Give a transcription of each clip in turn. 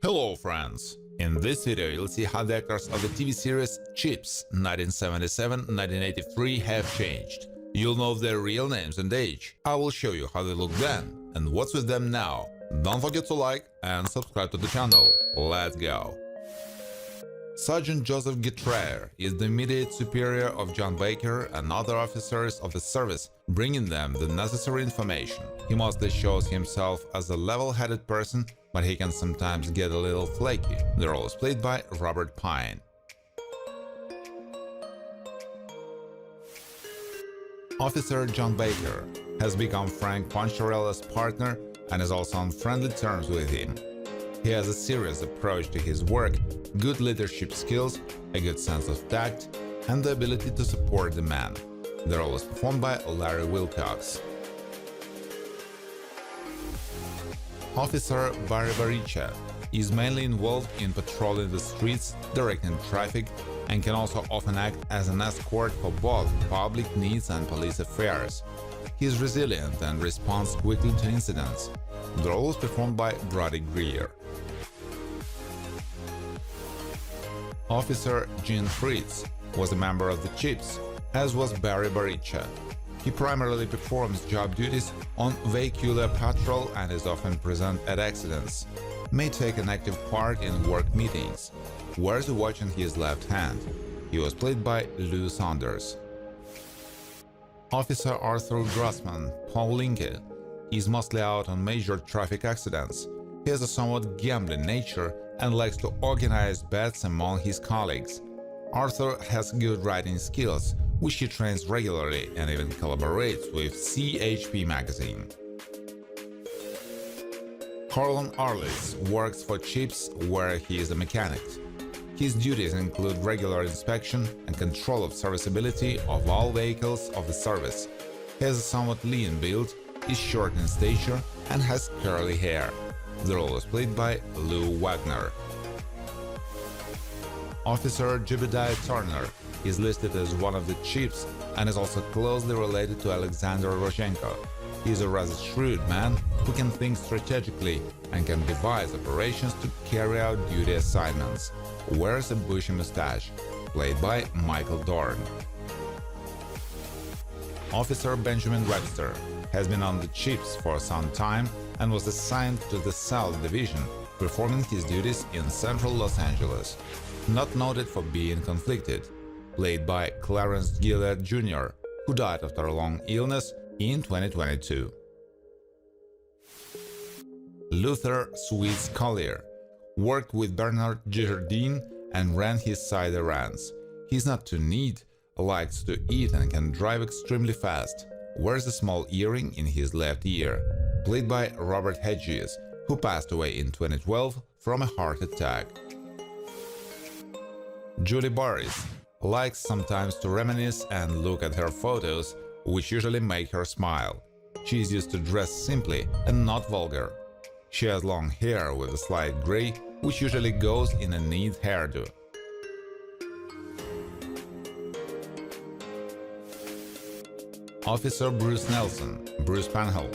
Hello friends! In this video you'll see how the actors of the TV series CHiPs 1977-1983 have changed. You'll know their real names and age. I will show you how they look then and what's with them now. Don't forget to like and subscribe to the channel. Let's go! Sergeant Joseph Getraer is the immediate superior of John Baker and other officers of the service, bringing them the necessary information. He mostly shows himself as a level-headed person, but he can sometimes get a little flaky. The role is played by Robert Pine. Officer John Baker has become Frank Poncherello's partner and is also on friendly terms with him. He has a serious approach to his work, good leadership skills, a good sense of tact, and the ability to support the man. The role is performed by Larry Wilcox. Officer Barichak is mainly involved in patrolling the streets, directing traffic, and can also often act as an escort for both public needs and police affairs. He is resilient and responds quickly to incidents. The role is performed by Brody Greer. Officer Gene Fritz was a member of the CHiPs, as was Barry Barichak. He primarily performs job duties on vehicular patrol and is often present at accidents. May take an active part in work meetings. Wears a watch in his left hand. He was played by Lou Saunders. Officer Arthur Grossman, Paul Linke, is mostly out on major traffic accidents. He has a somewhat gambling nature and likes to organize bets among his colleagues. Arthur has good writing skills, which he trains regularly and even collaborates with CHP magazine. Harlan Arliss works for CHiPs, where he is a mechanic. His duties include regular inspection and control of serviceability of all vehicles of the service. He has a somewhat lean build, is short in stature, and has curly hair. The role is played by Lou Wagner. Officer Jibidi Turner is listed as one of the CHiPs and is also closely related to Alexander Rozhenko. He is a rather shrewd man who can think strategically and can devise operations to carry out duty assignments. Wears a bushy mustache, played by Michael Dorn. Officer Benjamin Webster has been on the CHiPs for some time and was assigned to the South Division, performing his duties in central Los Angeles. Not noted for being conflicted, played by Clarence Gillett Jr., who died after a long illness in 2022. Luther Sweets Collier worked with Bernard Jardine and ran his side errands. He's not too neat, likes to eat and can drive extremely fast. Wears a small earring in his left ear, played by Robert Hedges, who passed away in 2012 from a heart attack. Julie Barris likes sometimes to reminisce and look at her photos, which usually make her smile. She is used to dress simply and not vulgar. She has long hair with a slight gray, which usually goes in a neat hairdo. Officer Bruce Nelson, Bruce Penhall,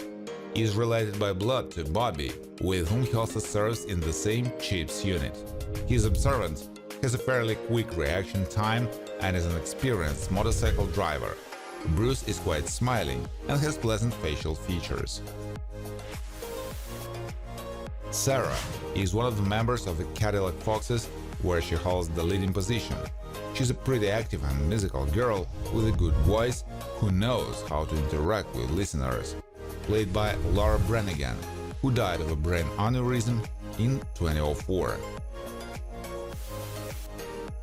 is related by blood to Bobby, with whom he also serves in the same CHiPs unit. He is observant, has a fairly quick reaction time, and is an experienced motorcycle driver. Bruce is quite smiling and has pleasant facial features. Sarah is one of the members of the Cadillac Foxes, where she holds the leading position. She's a pretty active and musical girl with a good voice who knows how to interact with listeners, played by Laura Branigan, who died of a brain aneurysm in 2004.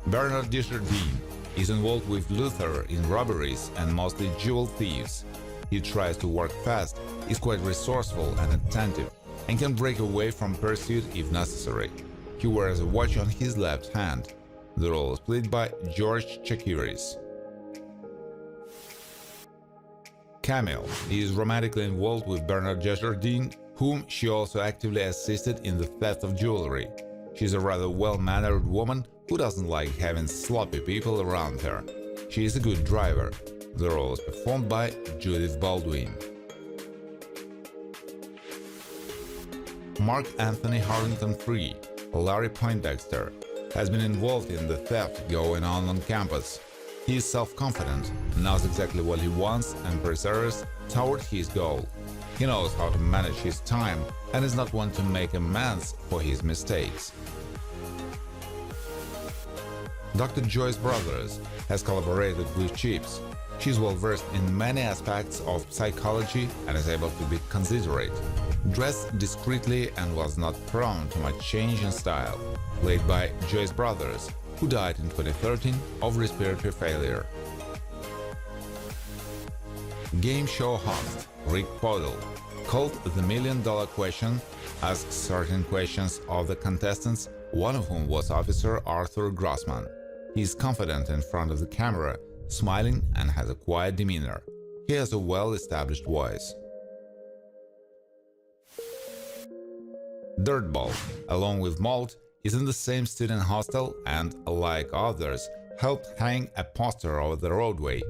Bernard Jardine is involved with Luther in robberies and mostly jewel thieves. He tries to work fast, is quite resourceful and attentive, and can break away from pursuit if necessary. He wears a watch on his left hand. The role is played by George Chakiris. Kamil is romantically involved with Bernard Jardine, whom she also actively assisted in the theft of jewelry. She's a rather well-mannered woman who doesn't like having sloppy people around her. She is a good driver. The role is performed by Judith Baldwin. Mark Anthony Harrington Free Larry Poindexter, has been involved in the theft going on campus. He is self-confident, knows exactly what he wants and perseveres toward his goal. He knows how to manage his time and is not one to make amends for his mistakes. Dr. Joyce Brothers has collaborated with CHiPs. She is well versed in many aspects of psychology and is able to be considerate. Dressed discreetly and was not prone to much change in style. Played by Joyce Brothers, who died in 2013 of respiratory failure. Game show host Rick Podell, called the $1 Million Question, asks certain questions of the contestants, one of whom was Officer Arthur Grossman. He is confident in front of the camera, smiling and has a quiet demeanor. He has a well-established voice. Dirtball, along with Malt, is in the same student hostel and, like others, helped hang a poster over the roadway.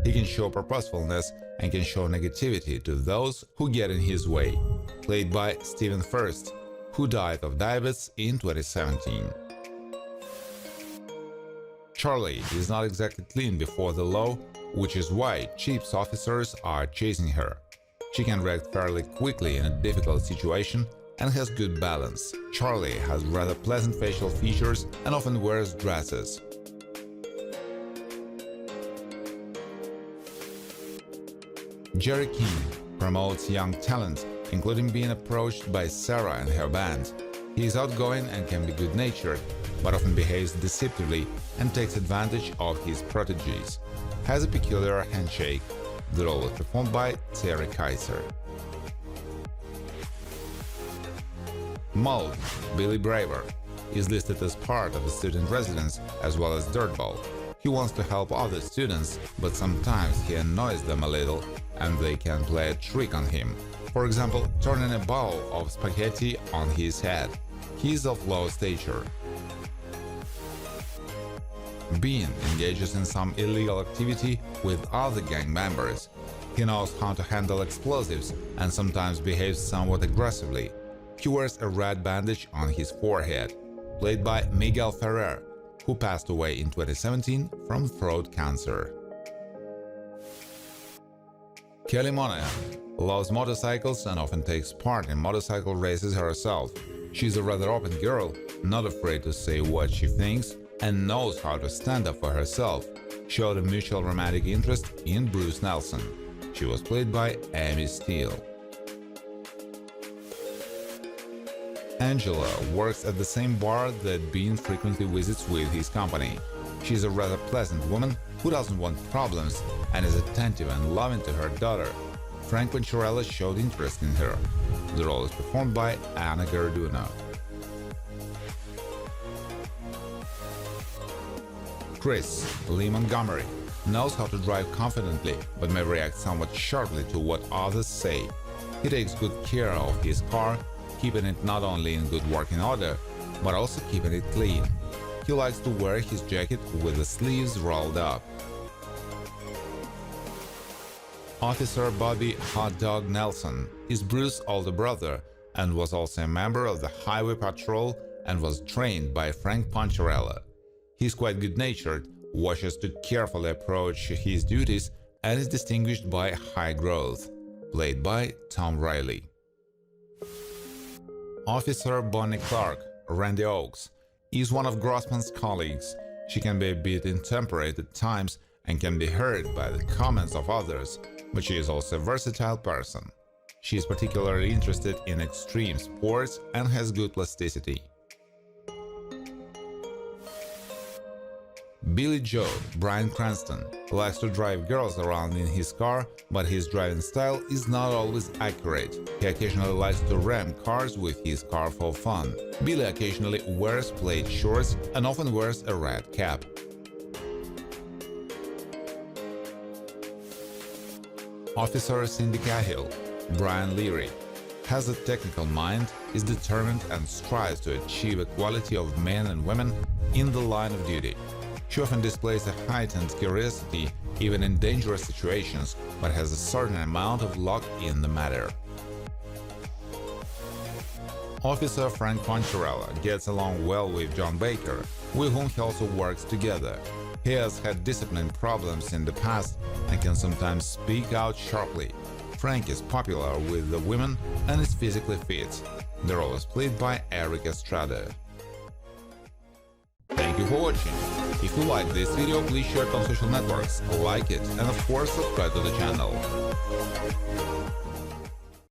He can show purposefulness and can show negativity to those who get in his way. Played by Stephen First, who died of diabetes in 2017. Charlie is not exactly clean before the law, which is why CHiPs officers are chasing her. She can react fairly quickly in a difficult situation and has good balance. Charlie has rather pleasant facial features and often wears dresses. Jerry King promotes young talent, including being approached by Sarah and her band. He is outgoing and can be good-natured, but often behaves deceptively and takes advantage of his proteges. Has a peculiar handshake. The role was performed by Terry Kaiser. Mold, Billy Braver, is listed as part of the student residence as well as Dirtball. He wants to help other students, but sometimes he annoys them a little and they can play a trick on him. For example, turning a bowl of spaghetti on his head. He is of low stature. Bean engages in some illegal activity with other gang members. He knows how to handle explosives and sometimes behaves somewhat aggressively. He wears a red bandage on his forehead. Played by Miguel Ferrer, who passed away in 2017 from throat cancer. Kelly Monahan loves motorcycles and often takes part in motorcycle races herself. She's a rather open girl, not afraid to say what she thinks, and knows how to stand up for herself. Showed a mutual romantic interest in Bruce Nelson. She was played by Amy Steele. Angela works at the same bar that Bean frequently visits with his company. She's a rather pleasant woman who doesn't want problems and is attentive and loving to her daughter. Frank Poncherello showed interest in her. The role is performed by Anna Garduno. Chris, Lee Montgomery, knows how to drive confidently but may react somewhat sharply to what others say. He takes good care of his car, keeping it not only in good working order, but also keeping it clean. He likes to wear his jacket with the sleeves rolled up. Officer Bobby Hot Dog Nelson is Bruce's older brother and was also a member of the Highway Patrol and was trained by Frank Poncherello. He's quite good-natured, wishes to carefully approach his duties, and is distinguished by high growth. Played by Tom Riley. Officer Bonnie Clark, Randy Oakes, is one of Grossman's colleagues. She can be a bit intemperate at times and can be hurt by the comments of others, but she is also a versatile person. She is particularly interested in extreme sports and has good plasticity. Billy Joe, Bryan Cranston, likes to drive girls around in his car, but his driving style is not always accurate. He occasionally likes to ram cars with his car for fun. Billy occasionally wears plaid shorts and often wears a red cap. Officer Cindy Cahill, Brian Leary, has a technical mind, is determined and strives to achieve equality of men and women in the line of duty. She often displays a heightened curiosity even in dangerous situations, but has a certain amount of luck in the matter. Officer Frank Poncherello gets along well with John Baker, with whom he also works together. He has had discipline problems in the past and can sometimes speak out sharply. Frank is popular with the women and is physically fit. The role is played by Eric Estrada. Thank you for watching. If you like this video, please share it on social networks, like it, and of course subscribe to the channel.